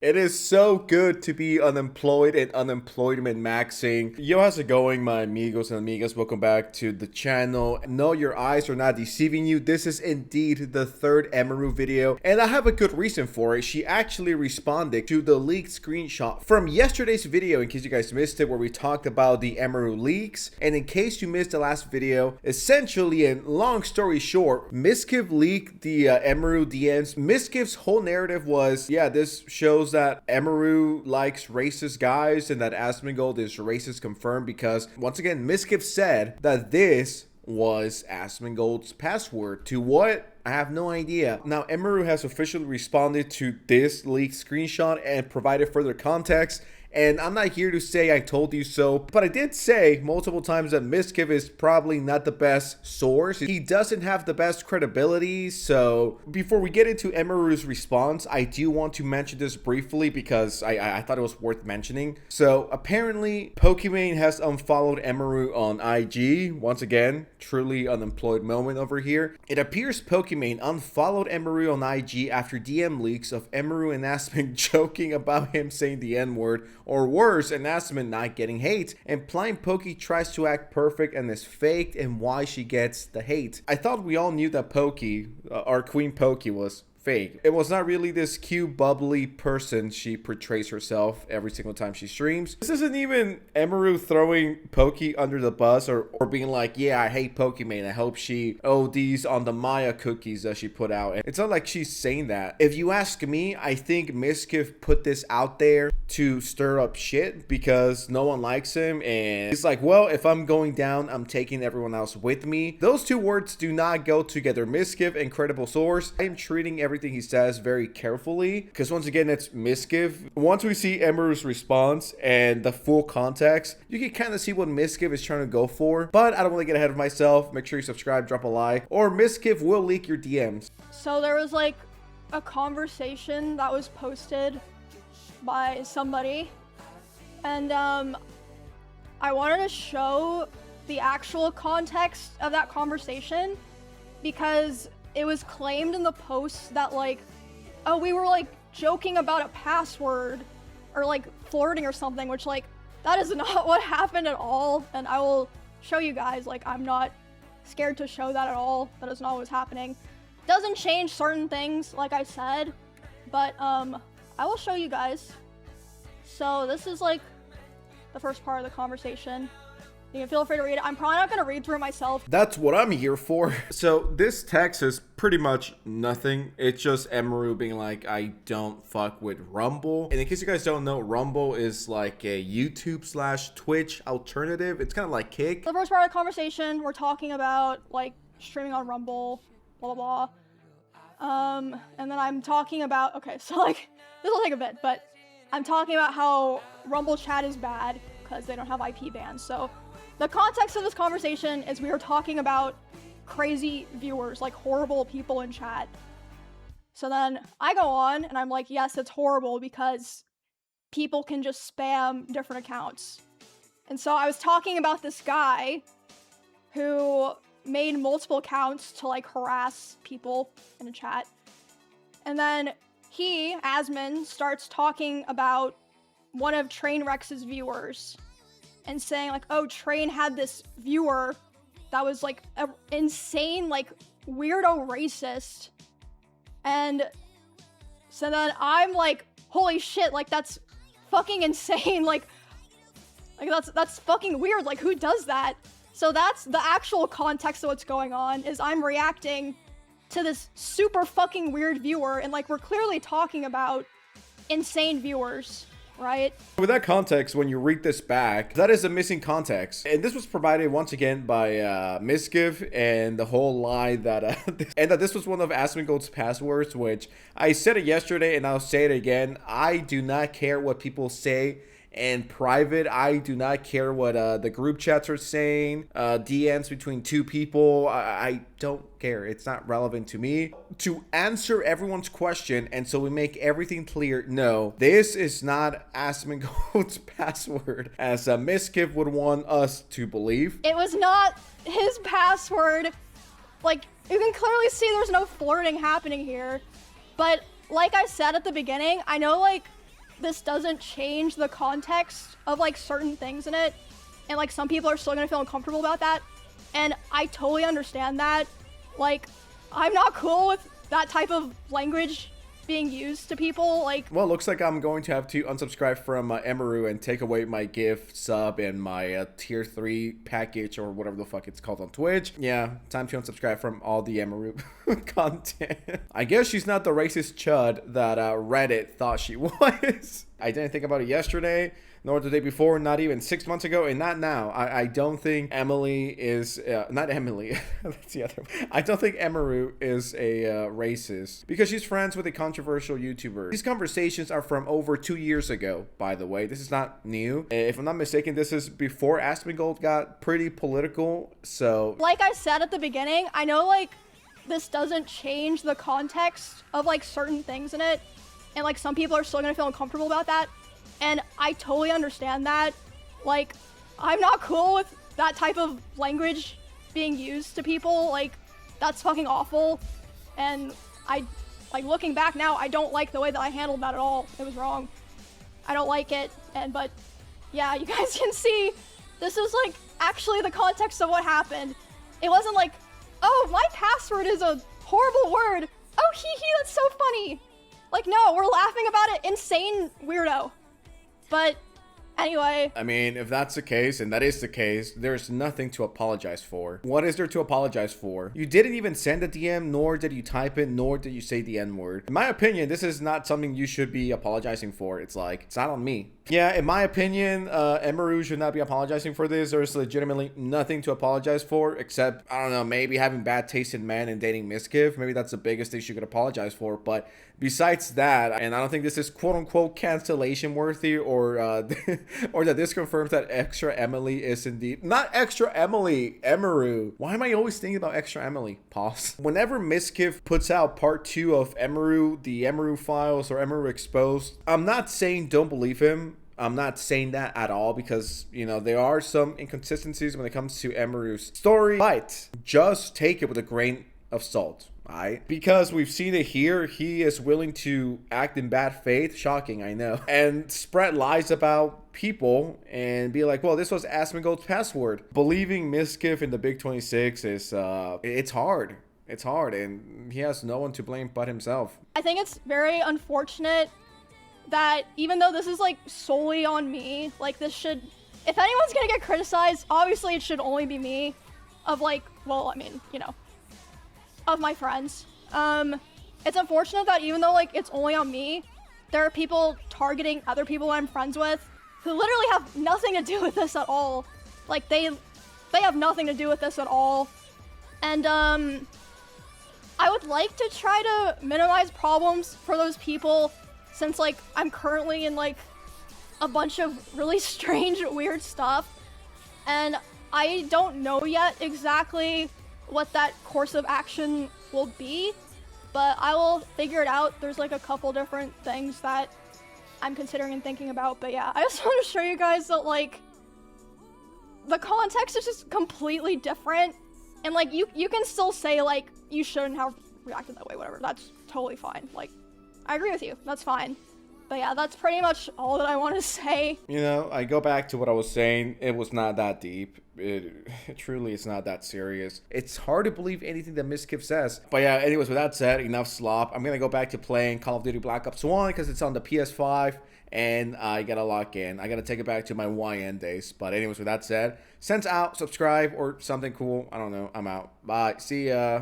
It is so good to be unemployed and unemployment maxing. Yo, how's it going, my amigos and amigas? Welcome back to the channel. No, your eyes are not deceiving you. This is indeed the third Emiru video, and I have a good reason for it. She actually responded to the leaked screenshot from yesterday's video, in case you guys missed it, where we talked about the Emiru leaks. And in case you missed the last video, essentially, and long story short, Miskiv leaked the Emiru DMs. Miskiv's whole narrative was, yeah, this shows that Emiru likes racist guys and that Asmongold is racist confirmed, because once again Miskiv said that this was Asmongold's password. To what? I have no idea. Now Emiru has officially responded to this leaked screenshot and provided further context. And I'm not here to say I told you so, but I did say multiple times that Miskiv is probably not the best source. He doesn't have the best credibility. So before we get into Emiru's response, I do want to mention this briefly because I thought it was worth mentioning. So apparently Pokimane has unfollowed Emiru on IG. Once again, truly unemployed moment over here. It appears Pokimane unfollowed Emiru on IG after DM leaks of Emiru and Aspen joking about him saying the N-word, or worse, an Aspen not getting hate, implying Poki tries to act perfect and is faked, and why she gets the hate. I thought we all knew that Poki, our Queen Poki, was fake. It was not really this cute, bubbly person she portrays herself every single time she streams. This isn't even Emiru throwing Poki under the bus or being like, yeah, I hate Pokimane. I hope she ODs on the Maya cookies that she put out. And it's not like she's saying that. If you ask me, I think Miskiv put this out there to stir up shit because no one likes him. And it's like, well, if I'm going down, I'm taking everyone else with me. Those two words do not go together. Miskiv, incredible source. I am treating everything he says very carefully because once again, it's Miskiv. Once we see Emiru's response and the full context, you can kind of see what Miskiv is trying to go for. But I don't want to get ahead of myself. Make sure you subscribe, drop a like, or Miskiv will leak your DMs. So there was like a conversation that was posted by somebody, and I wanted to show the actual context of that conversation because it was claimed in the post that like, oh, we were like joking about a password or like flirting or something, which like that is not what happened at all. And I will show you guys, like, I'm not scared to show that at all. That is not what's happening. Doesn't change certain things, like I said, but I will show you guys. So this is like the first part of the conversation. You can feel free to read it. I'm probably not going to read through it myself. That's what I'm here for. So this text is pretty much nothing. It's just Emiru being like, I don't fuck with Rumble. And in case you guys don't know, Rumble is like a YouTube/Twitch alternative. It's kind of like Kick. The first part of the conversation, we're talking about like streaming on Rumble, blah, blah, blah. And then I'm talking about, okay, so like, this will take a bit, but I'm talking about how Rumble chat is bad because they don't have IP bans. So the context of this conversation is we were talking about crazy viewers, like horrible people in chat. So then I go on and I'm like, yes, it's horrible because people can just spam different accounts. And so I was talking about this guy who made multiple accounts to like harass people in the chat. And then he, Asmon, starts talking about one of Trainwreck's viewers and saying like, oh, Train had this viewer that was like an insane, like weirdo racist. And so then I'm like, holy shit, like that's fucking insane. Like that's fucking weird. Like who does that? So that's the actual context of what's going on, is I'm reacting to this super fucking weird viewer, and like we're clearly talking about insane viewers, right? With that context, when you read this back, that is a missing context. And this was provided once again by Miskiv, and the whole lie that and that this was one of Asmongold's passwords, which I said it yesterday and I'll say it again. I do not care what people say in private. I do not care what the group chats are saying, DMs between two people. I don't care. It's not relevant to me. To answer everyone's question, and so we make everything clear, no, this is not Asmongold's password, as Miskiv would want us to believe. It was not his password. Like, you can clearly see there's no flirting happening here. But like I said at the beginning, I know like this doesn't change the context of like certain things in it, and like some people are still gonna feel uncomfortable about that, and I totally understand that. Like, I'm not cool with that type of language being used to people. Like, well, looks like I'm going to have to unsubscribe from Emiru and take away my gift sub and my tier 3 package or whatever the fuck it's called on Twitch. Yeah, time to unsubscribe from all the Emiru content. I guess she's not the racist chud that Reddit thought she was. I didn't think about it yesterday, nor the day before, not even 6 months ago, and not now. I don't think Emily is, not Emily, that's the other one. I don't think Emiru is a racist, because she's friends with a controversial YouTuber. These conversations are from over 2 years ago, by the way. This is not new. If I'm not mistaken, this is before Asmongold got pretty political, so. Like I said at the beginning, I know like this doesn't change the context of like certain things in it, and like some people are still gonna feel uncomfortable about that. And I totally understand that. Like, I'm not cool with that type of language being used to people. Like, that's fucking awful. And like, looking back now, I don't like the way that I handled that at all. It was wrong. I don't like it. But yeah, you guys can see, this is like actually the context of what happened. It wasn't like, oh, my password is a horrible word. Oh, hee hee, that's so funny. Like, no, we're laughing about it. Insane weirdo. But anyway. I mean, if that's the case, and that is the case, there's nothing to apologize for. What is there to apologize for? You didn't even send a DM, nor did you type it, nor did you say the N-word. In my opinion, this is not something you should be apologizing for. It's like, it's not on me. Yeah, in my opinion, Emiru should not be apologizing for this. There's legitimately nothing to apologize for, except, I don't know, maybe having bad taste in men and dating Miskiv. Maybe that's the biggest thing she could apologize for. But besides that, and I don't think this is quote-unquote cancellation worthy, or or that this confirms that Extra Emily is indeed not Extra Emily, Emiru. Why am I always thinking about Extra Emily? Pause. Whenever Miskiv puts out part 2 of Emiru, the Emiru files, or Emiru Exposed, I'm not saying don't believe him. I'm not saying that at all, because, you know, there are some inconsistencies when it comes to Emiru's story, but just take it with a grain of salt. Right? Because we've seen it here, he is willing to act in bad faith, shocking, I know, and spread lies about people and be like, well, this was Asmongold's password. Believing Miskiv in the Big 26 is, it's hard. It's hard, and he has no one to blame but himself. I think it's very unfortunate that even though this is like solely on me, like this should, if anyone's gonna get criticized, obviously it should only be me, of like, well, I mean, you know, of my friends. It's unfortunate that even though like it's only on me, there are people targeting other people I'm friends with who literally have nothing to do with this at all. Like they have nothing to do with this at all. And I would like to try to minimize problems for those people, since like I'm currently in like a bunch of really strange, weird stuff, and I don't know yet exactly what that course of action will be, but I will figure it out. There's like a couple different things that I'm considering and thinking about, but yeah, I just want to show you guys that like the context is just completely different, and like you can still say like you shouldn't have reacted that way, whatever, that's totally fine. Like, I agree with you, that's fine. But yeah, that's pretty much all that I want to say. You know, I go back to what I was saying. It was not that deep. It truly is not that serious. It's hard to believe anything that Miskiv says. But yeah, anyways, with that said, enough slop. I'm going to go back to playing Call of Duty Black Ops 1 because it's on the PS5. And I got to lock in. I got to take it back to my YN days. But anyways, with that said, sends out, subscribe, or something cool. I don't know. I'm out. Bye. See ya.